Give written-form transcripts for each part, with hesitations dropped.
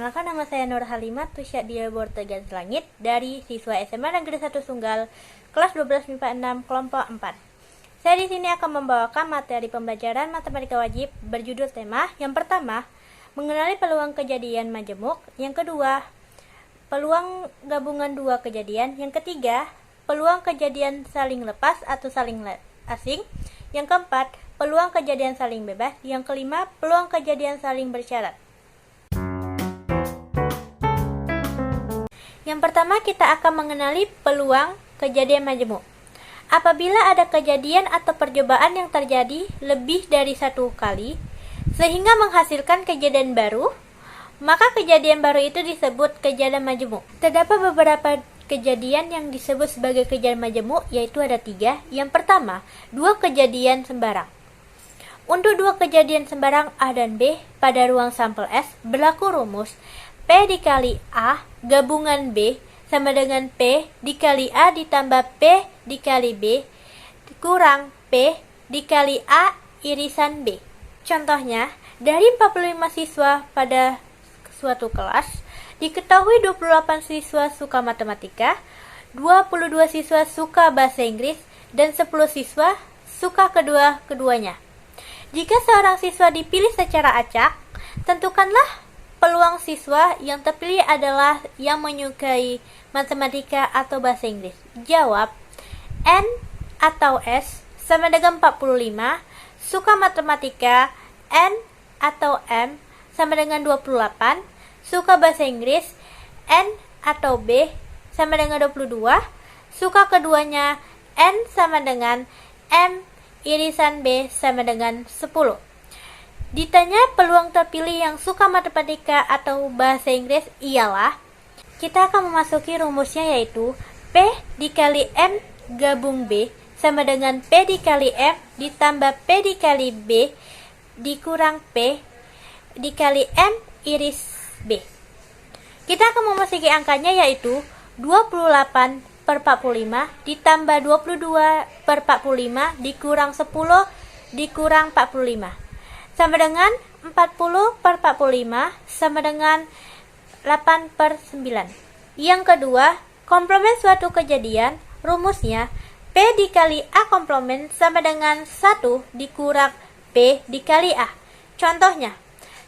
Perkenalkan, nama saya Nur Halimah Tusyadiyah Bortegan Selangit dari siswa SMA Negeri 1 Sunggal, kelas 12 MIPA 6, kelompok 4. Saya di sini akan membawakan materi pembelajaran matematika wajib berjudul tema. Yang pertama, mengenali peluang kejadian majemuk. Yang kedua, peluang gabungan dua kejadian. Yang ketiga, peluang kejadian saling lepas atau saling asing. Yang keempat, peluang kejadian saling bebas. Yang kelima, peluang kejadian saling bersyarat. Yang pertama, kita akan mengenali peluang kejadian majemuk. Apabila ada kejadian atau percobaan yang terjadi lebih dari satu kali, sehingga menghasilkan kejadian baru, maka kejadian baru itu disebut kejadian majemuk. Terdapat beberapa kejadian yang disebut sebagai kejadian majemuk, yaitu ada 3. Yang pertama, 2 kejadian sembarang. Untuk 2 kejadian sembarang A dan B pada ruang sampel S, berlaku rumus P dikali A gabungan B sama dengan P dikali A ditambah P dikali B kurang P dikali A irisan B. Contohnya, dari 45 siswa pada suatu kelas, diketahui 28 siswa suka matematika, 22 siswa suka bahasa Inggris, dan 10 siswa suka keduanya. Jika seorang siswa dipilih secara acak, tentukanlah peluang siswa yang terpilih adalah yang menyukai matematika atau bahasa Inggris. Jawab, N atau S sama dengan 45, suka matematika, N atau M sama dengan 28, suka bahasa Inggris, N atau B sama dengan 22, suka keduanya, N sama dengan M irisan B sama dengan 10. Ditanya peluang terpilih yang suka matematika atau bahasa Inggris ialah, kita akan memasuki rumusnya, yaitu P dikali M gabung B sama dengan P dikali M ditambah P dikali B dikurang P dikali M iris B. Kita akan memasuki angkanya, yaitu 28 per 45 ditambah 22 per 45 dikurang 10 dikurang 45. Sama dengan 40 per 45 sama dengan 8 per 9. Yang kedua, komplement suatu kejadian, rumusnya P dikali A komplement sama dengan 1 dikurang P dikali A. Contohnya,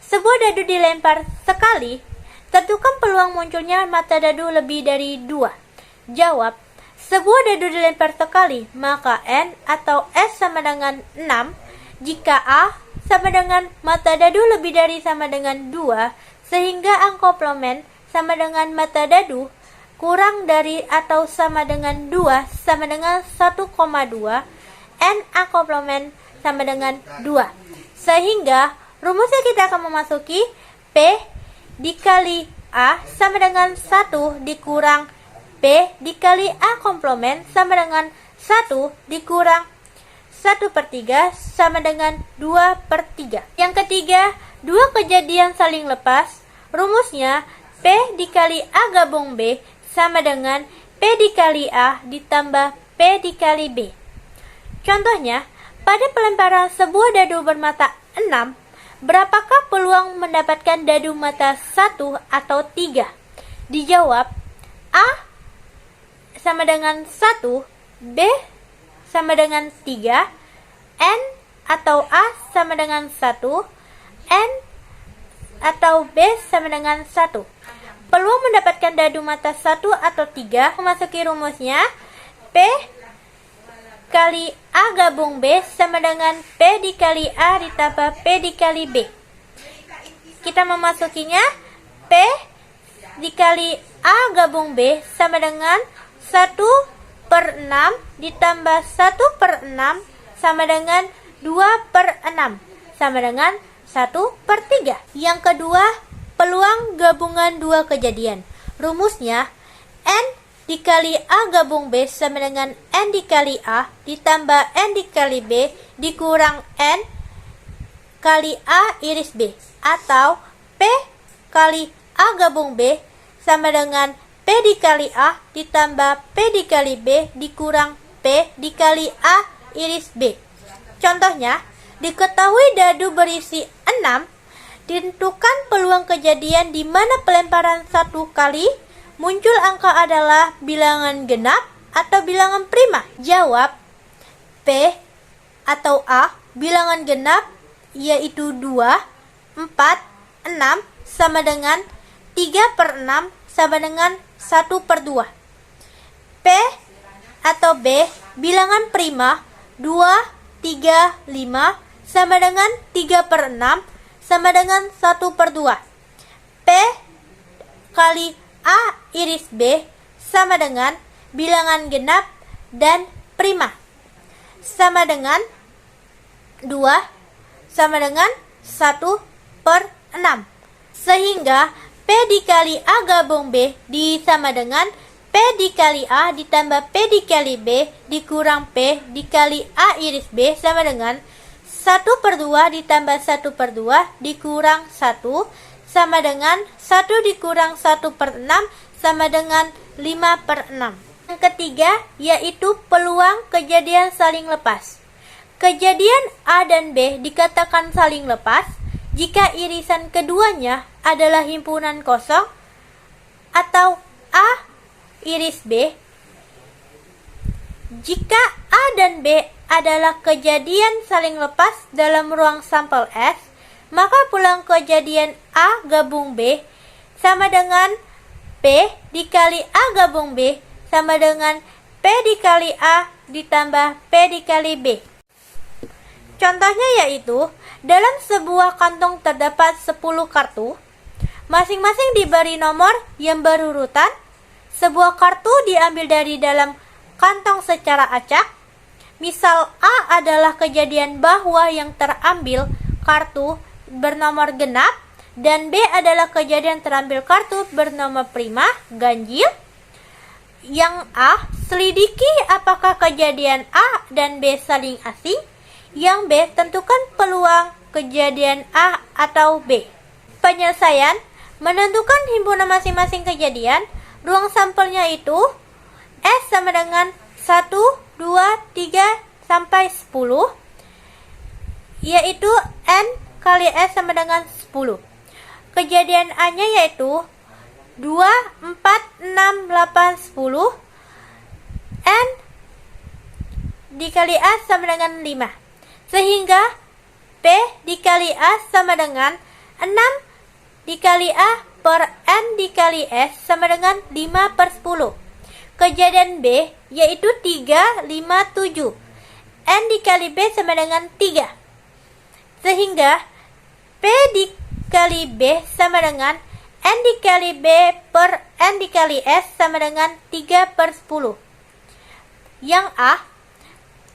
sebuah dadu dilempar sekali, tentukan peluang munculnya mata dadu lebih dari 2. Jawab, sebuah dadu dilempar sekali, maka N atau S sama dengan 6 jika A sama dengan mata dadu lebih dari sama dengan 2, sehingga A komplement sama dengan mata dadu kurang dari atau sama dengan 2 sama dengan 1,2, N A komplement sama dengan 2. Sehingga rumusnya kita akan memasuki P dikali A sama dengan 1 dikurang P dikali A komplement sama dengan 1 dikurang 1/3 sama dengan 2/3. Yang ketiga, 2 kejadian saling lepas, rumusnya P dikali A gabung B sama dengan P dikali A ditambah P dikali B. Contohnya, pada pelemparan sebuah dadu bermata 6, berapakah peluang mendapatkan dadu mata 1 atau 3? Dijawab, A sama dengan 1, B sama dengan 3, N atau A sama dengan 1, N atau B sama dengan 1. Peluang mendapatkan dadu mata 1 atau 3 memasuki rumusnya P kali A gabung B sama dengan P dikali A ditambah P dikali B. Kita memasukinya P dikali A gabung B sama dengan 1/6 ditambah 1/6 sama dengan 2/6 sama dengan 1/3. Yang kedua, peluang gabungan 2 kejadian. Rumusnya N dikali A gabung B sama dengan N dikali A ditambah N dikali B dikurang N kali A iris B, atau P kali A gabung B sama dengan P dikali A ditambah P dikali B dikurang P dikali A iris B. Contohnya, diketahui dadu berisi 6 Tentukan peluang kejadian di mana pelemparan 1 kali muncul angka adalah bilangan genap atau bilangan prima. Jawab P atau A, bilangan genap yaitu 2, 4, 6 sama dengan 3/6 sama dengan 1/2. P atau B, bilangan prima 2, 3, 5 sama dengan 3/6 sama dengan 1/2. P kali A iris B sama dengan bilangan genap dan prima. Sama dengan 2 sama dengan 1/6. Sehingga P dikali A gabung B sama dengan P dikali A ditambah P dikali B dikurang P dikali A iris B sama dengan 1/2 ditambah 1/2 dikurang 1 sama dengan 1 dikurang 1/6 sama dengan 5/6. Yang ketiga yaitu peluang kejadian saling lepas. Kejadian A dan B dikatakan saling lepas jika irisan keduanya adalah himpunan kosong atau A iris B. Jika A dan B adalah kejadian saling lepas dalam ruang sampel S, maka peluang kejadian A gabung B sama dengan P dikali A gabung B sama dengan P dikali A ditambah P dikali B. Contohnya yaitu, dalam sebuah kantong terdapat 10 kartu, masing-masing diberi nomor yang berurutan. Sebuah kartu diambil dari dalam kantong secara acak. Misal A adalah kejadian bahwa yang terambil kartu bernomor genap dan B adalah kejadian terambil kartu bernomor prima, ganjil. Yang A, selidiki apakah kejadian A dan B saling asing. Yang B, tentukan peluang kejadian A atau B. Penyelesaian, menentukan himpunan masing-masing kejadian. Ruang sampelnya itu S sama dengan 1, 2, 3, sampai 10, yaitu N kali S sama dengan 10. Kejadian A-nya yaitu 2, 4, 6, 8, 10. N dikali A sama dengan 5. Sehingga P dikali A sama dengan 6 dikali A per N dikali S sama dengan 5/10. Kejadian B yaitu 3, 5, 7. N dikali B sama dengan 3. Sehingga P dikali B sama dengan N dikali B per N dikali S sama dengan 3/10. Yang A,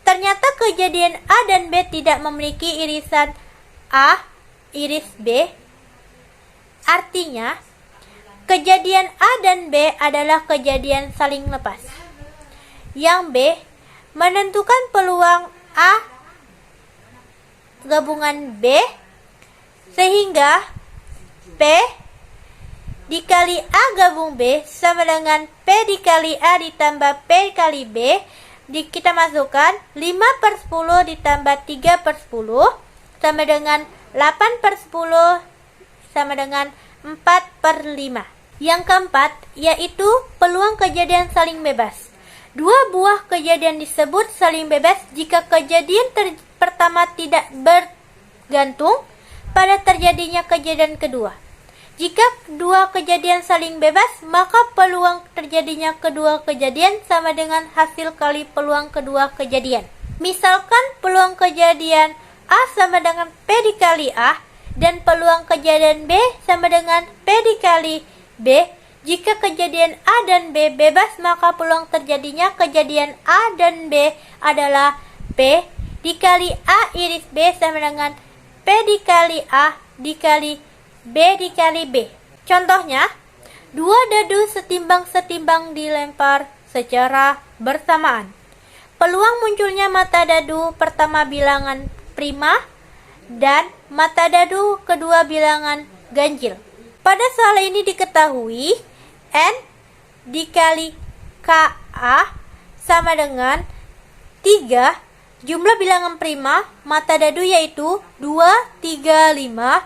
ternyata kejadian A dan B tidak memiliki irisan A iris B. Artinya, kejadian A dan B adalah kejadian saling lepas. Yang B, menentukan peluang A gabungan B, sehingga P dikali A gabung B sama dengan P dikali A ditambah P kali B. Kita masukkan 5/10 ditambah 3/10 sama dengan 8/10 sama dengan 4/5. Yang keempat yaitu peluang kejadian saling bebas. Dua buah kejadian disebut saling bebas jika kejadian pertama tidak bergantung pada terjadinya kejadian kedua. Jika dua kejadian saling bebas, maka peluang terjadinya kedua kejadian sama dengan hasil kali peluang kedua kejadian. Misalkan peluang kejadian A sama dengan P dikali A dan peluang kejadian B sama dengan P dikali B. Jika kejadian A dan B bebas, maka peluang terjadinya kejadian A dan B adalah P dikali A iris B sama dengan P dikali A dikali B dikali B. Contohnya, dua dadu setimbang-setimbang dilempar secara bersamaan. Peluang munculnya mata dadu pertama bilangan prima dan mata dadu kedua bilangan ganjil. Pada soal ini diketahui N dikali KA sama dengan 3. Jumlah bilangan prima mata dadu yaitu 2, 3, 5.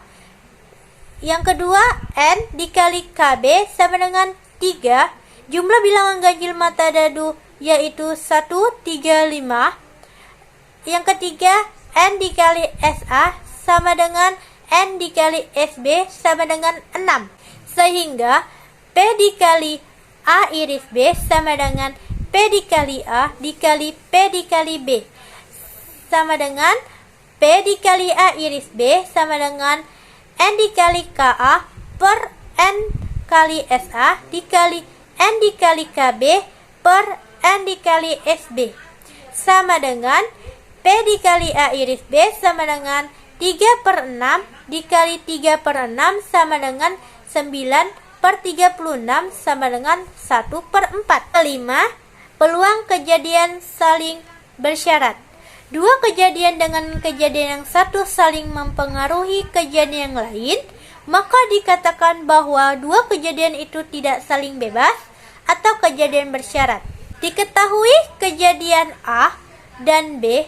Yang kedua, N dikali KB sama dengan 3. Jumlah bilangan ganjil mata dadu yaitu 135. Yang ketiga, N dikali SA sama dengan N dikali SB sama dengan 6. Sehingga P dikali A iris B sama dengan P dikali A dikali P dikali B sama dengan P dikali A iris B sama dengan N dikali KA per N kali SA dikali N dikali KB per N dikali SB sama dengan P dikali A iris B sama dengan 3/6 dikali 3/6 sama dengan 9/36 sama dengan 1/4. Kelima, peluang kejadian saling bersyarat. Dua kejadian dengan kejadian yang satu saling mempengaruhi kejadian yang lain, maka dikatakan bahwa dua kejadian itu tidak saling bebas atau kejadian bersyarat. Diketahui kejadian A dan B,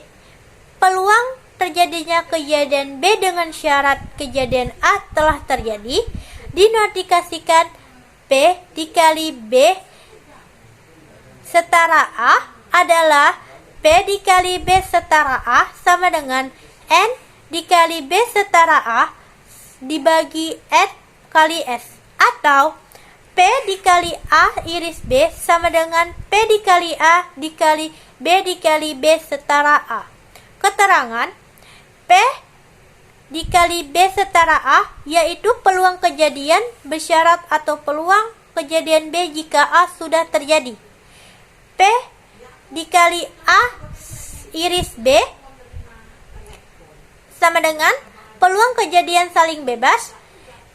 peluang terjadinya kejadian B dengan syarat kejadian A telah terjadi, dinotikasikan P dikali B setara A adalah P dikali B setara A sama dengan N dikali B setara A dibagi N kali S, atau P dikali A iris B sama dengan P dikali A dikali B dikali B setara A. Keterangan P dikali B setara A yaitu peluang kejadian bersyarat atau peluang kejadian B jika A sudah terjadi. P dikali A iris B sama dengan peluang kejadian saling bebas.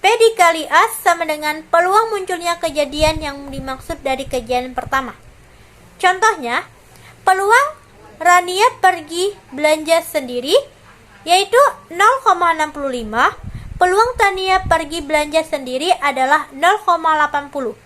P dikali A sama dengan peluang munculnya kejadian yang dimaksud dari kejadian pertama. Contohnya, peluang Rania pergi belanja sendiri yaitu 0,65. Peluang Tania pergi belanja sendiri adalah 0,80.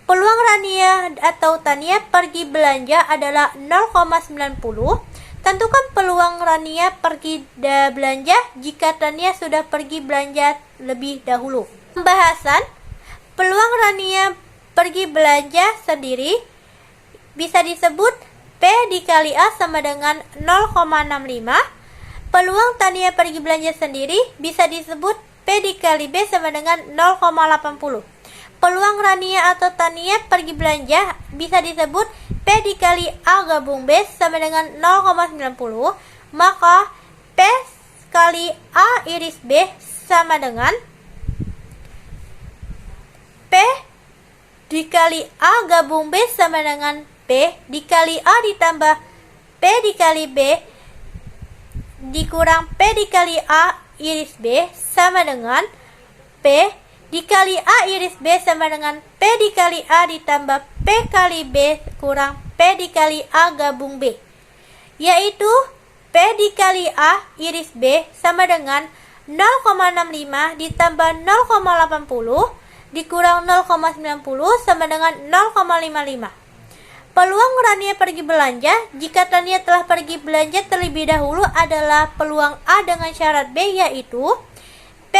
Peluang Rania atau Tania pergi belanja adalah 0,90. Tentukan peluang Rania pergi belanja jika Tania sudah pergi belanja lebih dahulu. Pembahasan peluang Rania pergi belanja sendiri bisa disebut P dikali A sama dengan 0,65. Peluang Tania pergi belanja sendiri bisa disebut P dikali B sama dengan 0,80. Peluang Rania atau Tania pergi belanja bisa disebut P dikali A gabung B sama dengan 0,90. Maka P kali A iris B sama dengan P dikali A gabung B sama dengan P dikali A ditambah P dikali B dikurang P dikali A iris B sama dengan P dikali A iris B sama dengan P dikali A ditambah P kali B kurang P dikali A gabung B, yaitu P dikali A iris B sama dengan 0,65 ditambah 0,80 dikurang 0,90 sama dengan 0,55. Peluang Rania pergi belanja jika Tania telah pergi belanja terlebih dahulu adalah peluang A dengan syarat B, yaitu P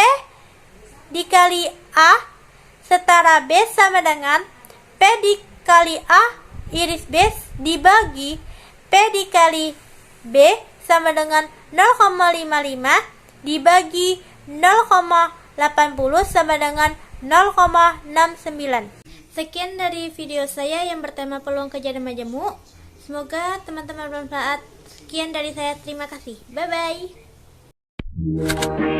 dikali A setara B sama dengan P dikali A iris B dibagi P dikali B sama dengan 0,55 dibagi 0,80 sama dengan 0,69. Sekian dari video saya yang bertema peluang kejadian majemuk. Semoga teman-teman bermanfaat. Sekian dari saya, terima kasih. Bye-bye.